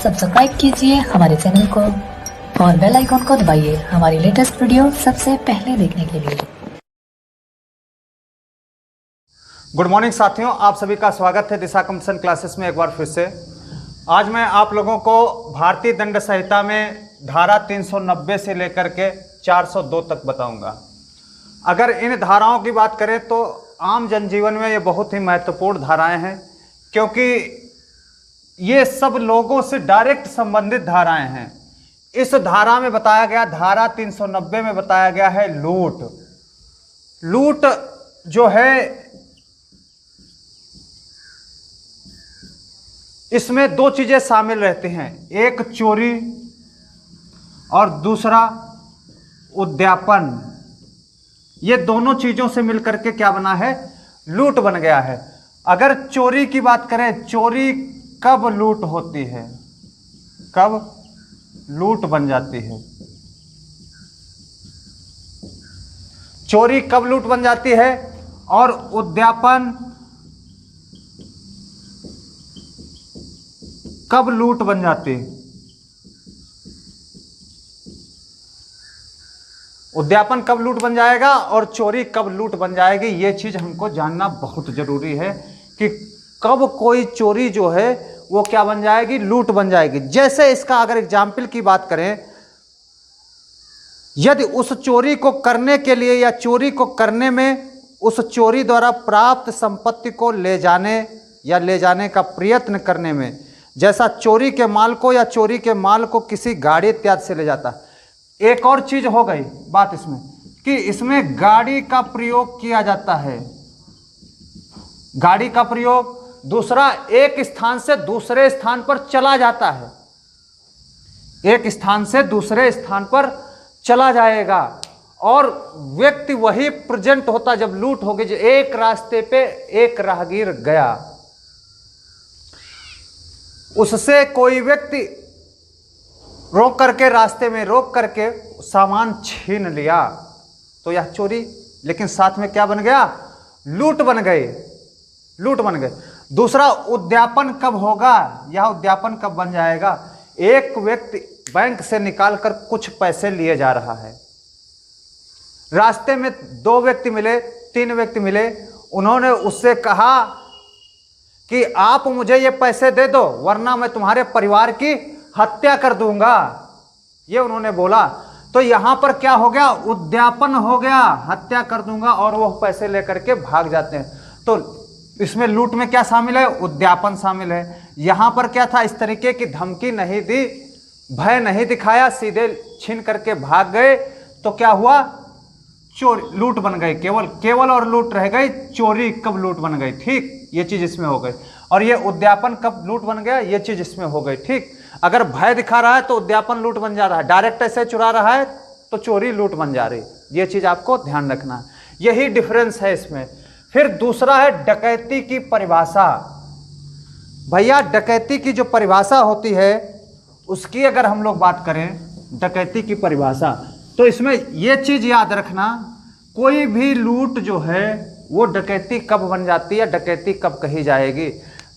Subscribe कीजिए हमारे channel को और बेल आइकॉन को दबाइए हमारी लेटेस्ट वीडियो सबसे पहले देखने के लिए। गुड मॉर्निंग साथियों, आप सभी का स्वागत है दिशा कंपटीशन क्लासेस में एक बार फिर से। आज मैं आप लोगों को भारतीय दंड संहिता में धारा 390 से लेकर के 402 तक बताऊंगा। अगर इन धाराओं की बात करें तो आम जनजीवन में ये बहुत ही महत्वपूर्ण धाराएं हैं, क्योंकि ये सब लोगों से डायरेक्ट संबंधित धाराएं हैं। इस धारा में बताया गया, धारा 390 में बताया गया है लूट। लूट जो है, इसमें दो चीजें शामिल रहती हैं, एक चोरी और दूसरा उद्यापन। ये दोनों चीजों से मिलकर के क्या बना है? लूट बन गया है। अगर चोरी की बात करें, चोरी कब लूट होती है, कब लूट बन जाती है? चोरी कब लूट बन जाती है? और उद्यापन कब लूट बन जाती है? उद्यापन कब लूट बन जाएगा और चोरी कब लूट बन जाएगी, ये चीज हमको जानना बहुत जरूरी है कि कब कोई चोरी जो है वो क्या बन जाएगी? लूट बन जाएगी। जैसे इसका अगर एग्जाम्पल की बात करें, यदि उस चोरी को करने के लिए या चोरी को करने में उस चोरी द्वारा प्राप्त संपत्ति को ले जाने या ले जाने का प्रयत्न करने में, जैसा चोरी के माल को या चोरी के माल को किसी गाड़ी इत्यादि से ले जाता। एक और चीज हो गई बात इसमें कि इसमें गाड़ी का प्रयोग किया जाता है, गाड़ी का प्रयोग। दूसरा, एक स्थान से दूसरे स्थान पर चला जाता है, एक स्थान से दूसरे स्थान पर चला जाएगा और व्यक्ति वही प्रेजेंट होता जब लूट होगी। जो एक रास्ते पे एक राहगीर गया, उससे कोई व्यक्ति रोक करके, रास्ते में रोक करके सामान छीन लिया, तो यह चोरी, लेकिन साथ में क्या बन गया? लूट बन गई, लूट बन गए। दूसरा, उद्यापन कब होगा? यह उद्यापन कब बन जाएगा? एक व्यक्ति बैंक से निकालकर कुछ पैसे लिए जा रहा है, रास्ते में दो व्यक्ति मिले, तीन व्यक्ति मिले, उन्होंने उससे कहा कि आप मुझे ये पैसे दे दो वरना मैं तुम्हारे परिवार की हत्या कर दूंगा, ये उन्होंने बोला। तो यहां पर क्या हो गया? उद्यापन हो गया, हत्या कर दूंगा, और वो पैसे लेकर के भाग जाते हैं। तो इसमें लूट में क्या शामिल है? उद्यापन शामिल है। यहां पर क्या था? इस तरीके की धमकी नहीं दी, भय नहीं दिखाया, सीधे छीन करके भाग गए, तो क्या हुआ? चोरी, लूट बन गई। केवल और लूट रह गई, चोरी कब लूट बन गई? ठीक, ये चीज इसमें हो गई। और ये उद्यापन कब लूट बन गया? ये चीज इसमें हो गई। ठीक, अगर भय दिखा रहा है तो उद्यापन लूट बन जा रहा है, डायरेक्ट ऐसे चुरा रहा है तो चोरी लूट बन जा रही। ये चीज आपको ध्यान रखना है, यही डिफरेंस है इसमें। फिर दूसरा है डकैती की परिभाषा। भैया, डकैती की जो परिभाषा होती है उसकी अगर हम लोग बात करें, डकैती की परिभाषा, तो इसमें ये चीज याद रखना, कोई भी लूट जो है वो डकैती कब बन जाती है, डकैती कब कही जाएगी?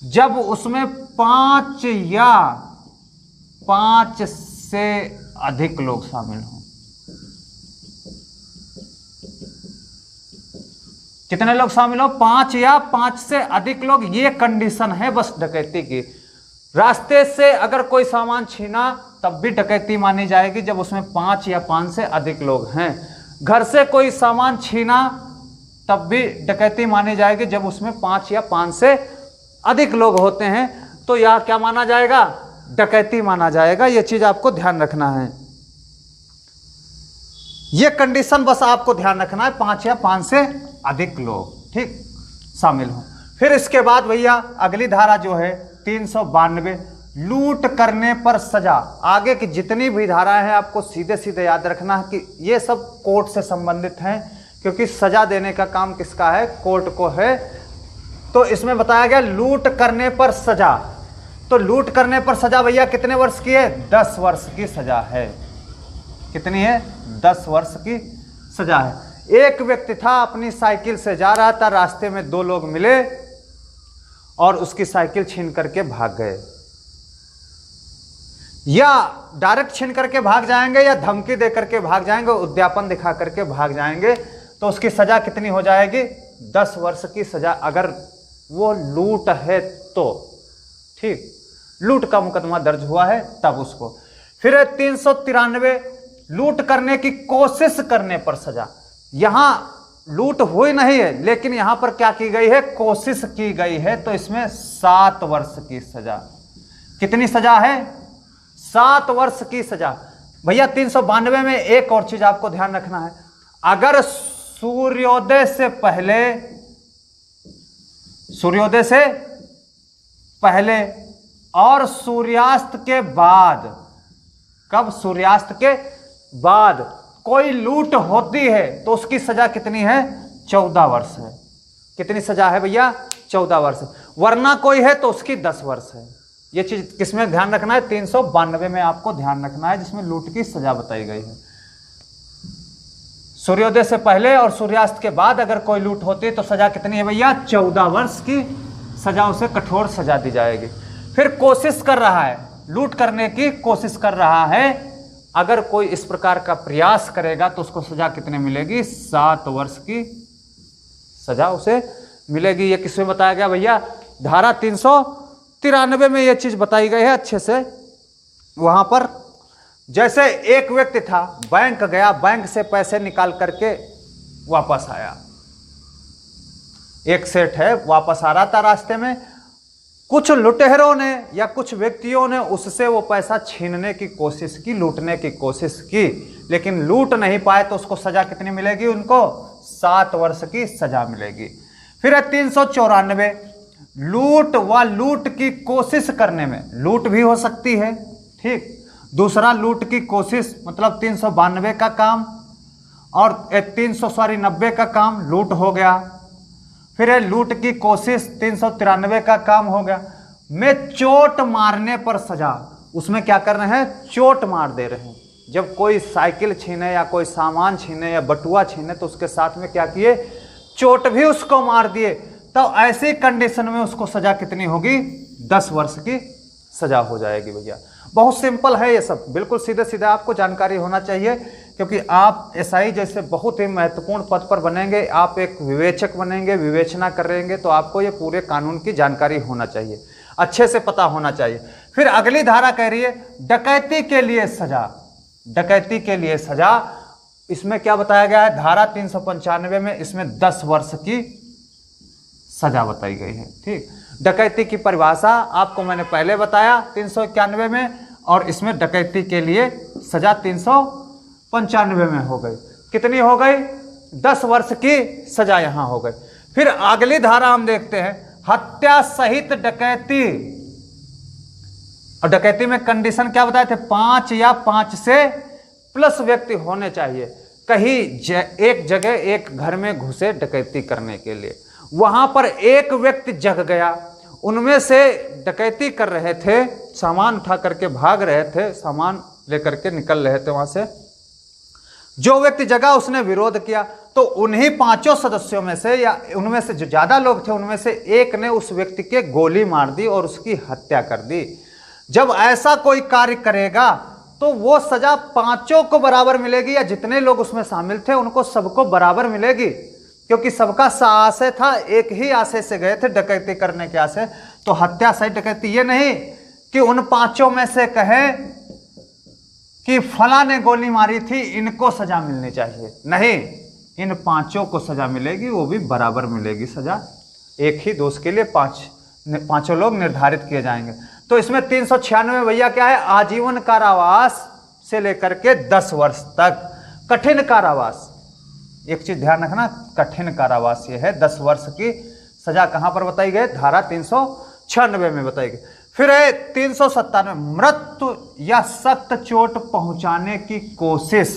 जब उसमें 5 या 5 से अधिक लोग शामिल हों। कितने लोग शामिल हो? 5 या 5 से अधिक लोग, ये कंडीशन है बस डकैती की। रास्ते से अगर कोई सामान छीना तब भी डकैती मानी जाएगी जब उसमें 5 या 5 से अधिक लोग हैं। घर से कोई सामान छीना तब भी डकैती मानी जाएगी जब उसमें 5 या 5 से अधिक लोग होते हैं, तो यह क्या माना जाएगा? डकैती माना जाएगा। यह चीज आपको ध्यान रखना है, यह कंडीशन बस आपको ध्यान रखना है, 5 या 5 से अधिक लोग, ठीक, शामिल हो। फिर इसके बाद भैया अगली धारा जो है 392, लूट करने पर सजा। आगे की जितनी भी धाराएं हैं आपको सीधे सीधे याद रखना है कि ये सब कोर्ट से संबंधित हैं, क्योंकि सजा देने का काम किसका है? कोर्ट को है। तो इसमें बताया गया लूट करने पर सजा। तो लूट करने पर सजा भैया कितने वर्ष की है? 10 वर्ष की सजा है। कितनी है? 10 वर्ष की सजा है। एक व्यक्ति था, अपनी साइकिल से जा रहा था, रास्ते में दो लोग मिले और उसकी साइकिल छीन करके भाग गए। या डायरेक्ट छीन करके भाग जाएंगे या धमकी दे करके भाग जाएंगे, उद्यापन दिखा करके भाग जाएंगे, तो उसकी सजा कितनी हो जाएगी? 10 वर्ष की सजा, अगर वो लूट है तो। ठीक, लूट का मुकदमा दर्ज हुआ है तब उसको। फिर 393 लूट करने की कोशिश करने पर सजा। यहां लूट हुई नहीं है लेकिन यहां पर क्या की गई है? कोशिश की गई है, तो इसमें 7 वर्ष की सजा। कितनी सजा है? 7 वर्ष की सजा। भैया 392 में एक और चीज आपको ध्यान रखना है, अगर सूर्योदय से पहले और सूर्यास्त के बाद, कब? सूर्यास्त के बाद कोई लूट होती है तो उसकी सजा कितनी है? 14 वर्ष है। कितनी सजा है भैया? 14 वर्ष। वरना कोई है तो उसकी 10 वर्ष है। ये चीज किसमें ध्यान रखना है? 392 में आपको ध्यान रखना है, जिसमें लूट की सजा बताई गई है। सूर्योदय से पहले और सूर्यास्त के बाद अगर कोई लूट होती है तो सजा कितनी है भैया? 14 वर्ष की सजा, उसे कठोर सजा दी जाएगी। फिर कोशिश कर रहा है, लूट करने की कोशिश कर रहा है, अगर कोई इस प्रकार का प्रयास करेगा तो उसको सजा कितने मिलेगी? 7 वर्ष की सजा उसे मिलेगी। ये किसमें बताया गया भैया? धारा 393 में ये चीज बताई गई है अच्छे से। वहां पर जैसे एक व्यक्ति था, बैंक गया, बैंक से पैसे निकाल करके वापस आया। एक सेठ है, वापस आ रहा था, रास्ते में कुछ लुटेरों ने या कुछ व्यक्तियों ने उससे वो पैसा छीनने की कोशिश की, लूटने की कोशिश की, लेकिन लूट नहीं पाए तो उसको सजा कितनी मिलेगी? उनको 7 वर्ष की सजा मिलेगी। फिर 394 लूट व लूट की कोशिश करने में, लूट भी हो सकती है, ठीक। दूसरा लूट की कोशिश मतलब 392 का काम और 90 का काम लूट हो गया। फिर लूट की कोशिश 393 का काम हो गया। में चोट मारने पर सजा, उसमें क्या कर रहे हैं? चोट मार दे रहे हैं। जब कोई साइकिल छीने या कोई सामान छीने या बटुआ छीने तो उसके साथ में क्या किए? चोट भी उसको मार दिए। तो ऐसी कंडीशन में उसको सजा कितनी होगी? 10 वर्ष की सजा हो जाएगी भैया। बहुत सिंपल है ये सब, बिल्कुल सीधे सीधे आपको जानकारी होना चाहिए, क्योंकि आप एसआई जैसे बहुत ही महत्वपूर्ण पद पर बनेंगे, आप एक विवेचक बनेंगे, विवेचना करेंगे, तो आपको ये पूरे कानून की जानकारी होना चाहिए, अच्छे से पता होना चाहिए। फिर अगली धारा कह रही है डकैती के लिए सजा। डकैती के लिए सजा, इसमें क्या बताया गया है? धारा 395 में इसमें 10 वर्ष की सजा बताई गई है, ठीक। डकैती की परिभाषा आपको मैंने पहले बताया 391 में, और इसमें डकैती के लिए सजा 395 में हो गई। कितनी हो गई? 10 वर्ष की सजा यहां हो गई। फिर अगली धारा हम देखते हैं हत्या सहित डकैती। और डकैती में कंडीशन क्या बताए थे? 5 या 5 से प्लस व्यक्ति होने चाहिए। कहीं एक जगह एक घर में घुसे डकैती करने के लिए, वहां पर एक व्यक्ति जग गया, उनमें से डकैती कर रहे थे, सामान उठा करके भाग रहे थे, सामान लेकर के निकल रहे थे वहां से, जो व्यक्ति जगा उसने विरोध किया, तो उन्हीं 5 सदस्यों में से या उनमें से जो ज्यादा लोग थे उनमें से एक ने उस व्यक्ति के गोली मार दी और उसकी हत्या कर दी। जब ऐसा कोई कार्य करेगा तो वो सजा 5 को बराबर मिलेगी, या जितने लोग उसमें शामिल थे उनको सबको बराबर मिलेगी, क्योंकि सबका आशय था, एक ही आशय से गए थे डकैती करने के आशय। तो हत्या सहित डकैती, ये नहीं कि उन 5 में से कहे कि फला ने गोली मारी थी, इनको सजा मिलनी चाहिए, नहीं, इन 5 को सजा मिलेगी, वो भी बराबर मिलेगी सजा। एक ही दोष के लिए 5 लोग निर्धारित किए जाएंगे। तो इसमें 396 भैया क्या है? आजीवन कारावास से लेकर के 10 वर्ष तक कठिन कारावास। एक चीज ध्यान रखना, कठिन कारावास ये है, 10 वर्ष की सजा कहां पर बताई गई? धारा 396 में बताई गई। फिर है 397 मृत्यु या सख्त चोट पहुंचाने की कोशिश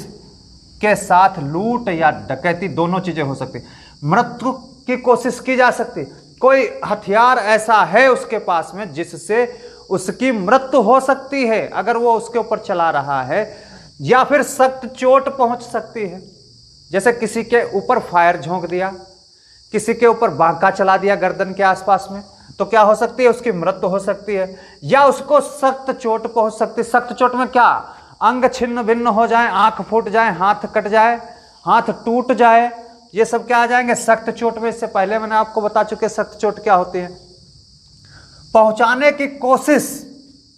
के साथ लूट या डकैती, दोनों चीजें हो सकती। मृत्यु की कोशिश की जा सकती, कोई हथियार ऐसा है उसके पास में जिससे उसकी मृत्यु हो सकती है अगर वो उसके ऊपर चला रहा है, या फिर सख्त चोट पहुंच सकती है, जैसे किसी के ऊपर फायर झोंक दिया, किसी के ऊपर बांका चला दिया गर्दन के आसपास में, तो क्या हो सकती है, उसकी मृत्यु हो सकती है, या उसको सख्त चोट पहुंच सकती है। सख्त चोट में क्या, अंग छिन्न भिन्न हो जाए, आंख फूट जाए, हाथ कट जाए, हाथ टूट जाए, ये सब क्या आ जाएंगे सख्त चोट में। इससे पहले मैंने आपको बता चुके सख्त चोट क्या होती है। पहुंचाने की कोशिश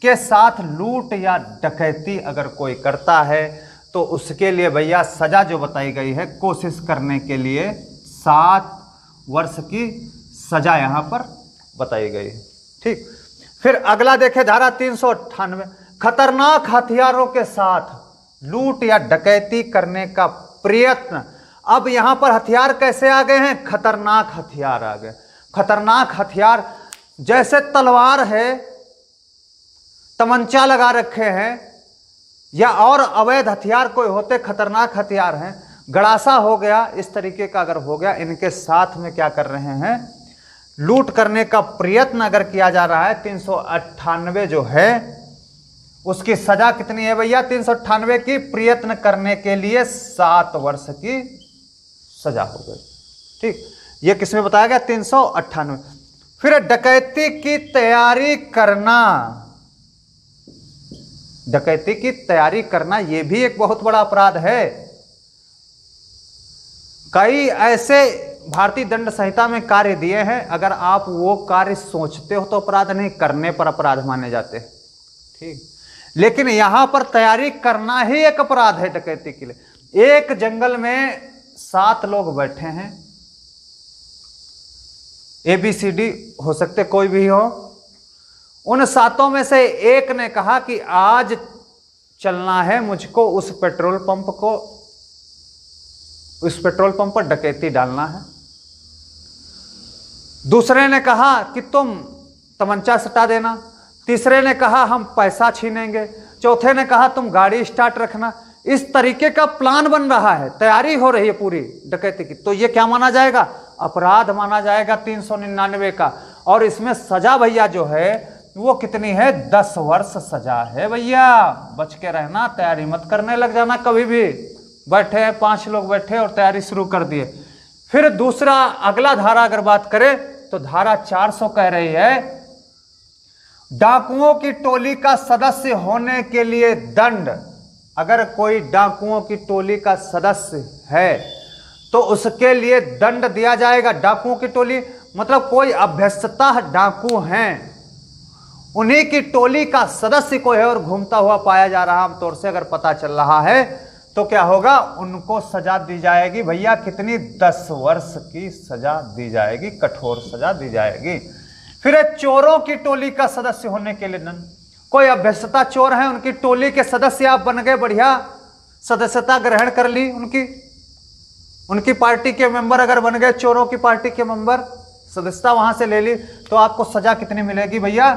के साथ लूट या डकैती अगर कोई करता है तो उसके लिए भैया सजा जो बताई गई है, कोशिश करने के लिए 7 वर्ष की सजा यहां पर बताई गई है। ठीक, फिर अगला देखे धारा 398, खतरनाक हथियारों के साथ लूट या डकैती करने का प्रयत्न। अब यहां पर हथियार कैसे आ गए हैं, खतरनाक हथियार आ गए। खतरनाक हथियार जैसे तलवार है, तमंचा लगा रखे हैं, या और अवैध हथियार कोई होते खतरनाक हथियार हैं, गड़ासा हो गया, इस तरीके का अगर हो गया, इनके साथ में क्या कर रहे हैं, लूट करने का प्रयत्न अगर किया जा रहा है, 398 जो है उसकी सजा कितनी है भैया, 398 की प्रयत्न करने के लिए 7 वर्ष की सजा हो गई। ठीक, ये किसमें बताया गया, 398। फिर डकैती की तैयारी करना, डकैती की तैयारी करना यह भी एक बहुत बड़ा अपराध है। कई ऐसे भारतीय दंड संहिता में कार्य दिए हैं, अगर आप वो कार्य सोचते हो तो अपराध नहीं, करने पर अपराध माने जाते हैं। ठीक, लेकिन यहां पर तैयारी करना ही एक अपराध है डकैती के लिए। एक जंगल में 7 लोग बैठे हैं, ABCD हो सकते कोई भी हो, उन 7 में से एक ने कहा कि आज चलना है मुझको उस पेट्रोल पंप पर डकैती डालना है। दूसरे ने कहा कि तुम तमंचा सटा देना, तीसरे ने कहा हम पैसा छीनेंगे, चौथे ने कहा तुम गाड़ी स्टार्ट रखना। इस तरीके का प्लान बन रहा है, तैयारी हो रही है पूरी डकैती की, तो ये क्या माना जाएगा, अपराध माना जाएगा 399 का। और इसमें सजा भैया जो है वो कितनी है, 10 वर्ष सजा है भैया। बच के रहना, तैयारी मत करने लग जाना कभी भी। बैठे हैं 5 लोग बैठे और तैयारी शुरू कर दिए। फिर दूसरा अगला धारा अगर बात करें तो धारा 400 कह रही है, डाकुओं की टोली का सदस्य होने के लिए दंड। अगर कोई डाकुओं की टोली का सदस्य है तो उसके लिए दंड दिया जाएगा। डाकुओं की टोली मतलब कोई अभ्यस्तः डाकू हैं, उन्हीं की टोली का सदस्य कोई है और घूमता हुआ पाया जा रहा, आमतौर से अगर पता चल रहा है तो क्या होगा, उनको सजा दी जाएगी भैया कितनी, 10 वर्ष की सजा दी जाएगी, कठोर सजा दी जाएगी। फिर चोरों की टोली का सदस्य होने के लिए दंड। कोई अभ्यस्तता चोर है, उनकी टोली के सदस्य आप बन गए, बढ़िया सदस्यता ग्रहण कर ली, उनकी पार्टी के मेंबर अगर बन गए, चोरों की पार्टी के मेंबर, सदस्यता वहां से ले ली, तो आपको सजा कितनी मिलेगी भैया,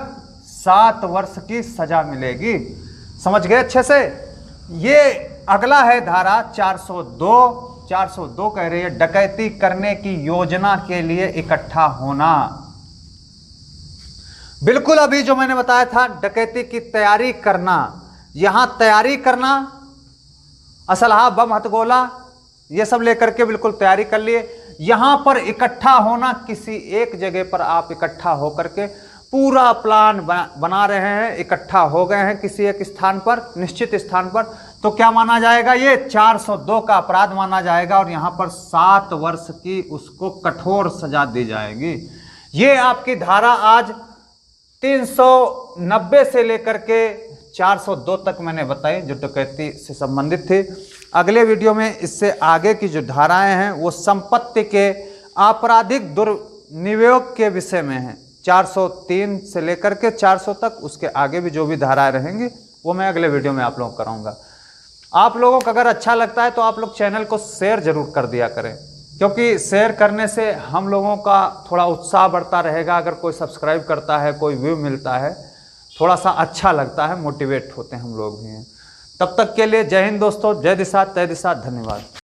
7 वर्ष की सजा मिलेगी। समझ गए अच्छे से। ये अगला है धारा 402। 402 कह रही है डकैती करने की योजना के लिए इकट्ठा होना। बिल्कुल अभी जो मैंने बताया था डकैती की तैयारी करना, यहां तैयारी करना, असलहा बम हथगोला ये सब लेकर के बिल्कुल तैयारी कर लिए। यहां पर इकट्ठा होना, किसी एक जगह पर आप इकट्ठा होकर के पूरा प्लान बना रहे हैं, इकट्ठा हो गए हैं किसी एक स्थान पर, निश्चित स्थान पर, तो क्या माना जाएगा, ये 402 का अपराध माना जाएगा और यहां पर 7 वर्ष की उसको कठोर सजा दी जाएगी। ये आपकी धारा आज 390 से लेकर के 402 तक मैंने बताई जो डकैती से संबंधित थी। अगले वीडियो में इससे आगे की जो धाराएं हैं वो संपत्ति के आपराधिक दुर्नियोग के विषय में है। 403 से लेकर के 400 तक, उसके आगे भी जो भी धाराएं रहेंगी वो मैं अगले वीडियो में आप लोगों को कराऊंगा। आप लोगों को अगर अच्छा लगता है तो आप लोग चैनल को शेयर जरूर कर दिया करें, क्योंकि शेयर करने से हम लोगों का थोड़ा उत्साह बढ़ता रहेगा। अगर कोई सब्सक्राइब करता है, कोई व्यू मिलता है, थोड़ा सा अच्छा लगता है, मोटिवेट होते हैं हम लोग भी हैं। तब तक के लिए जय हिंद दोस्तों, जय दिशा तय दिशा, धन्यवाद।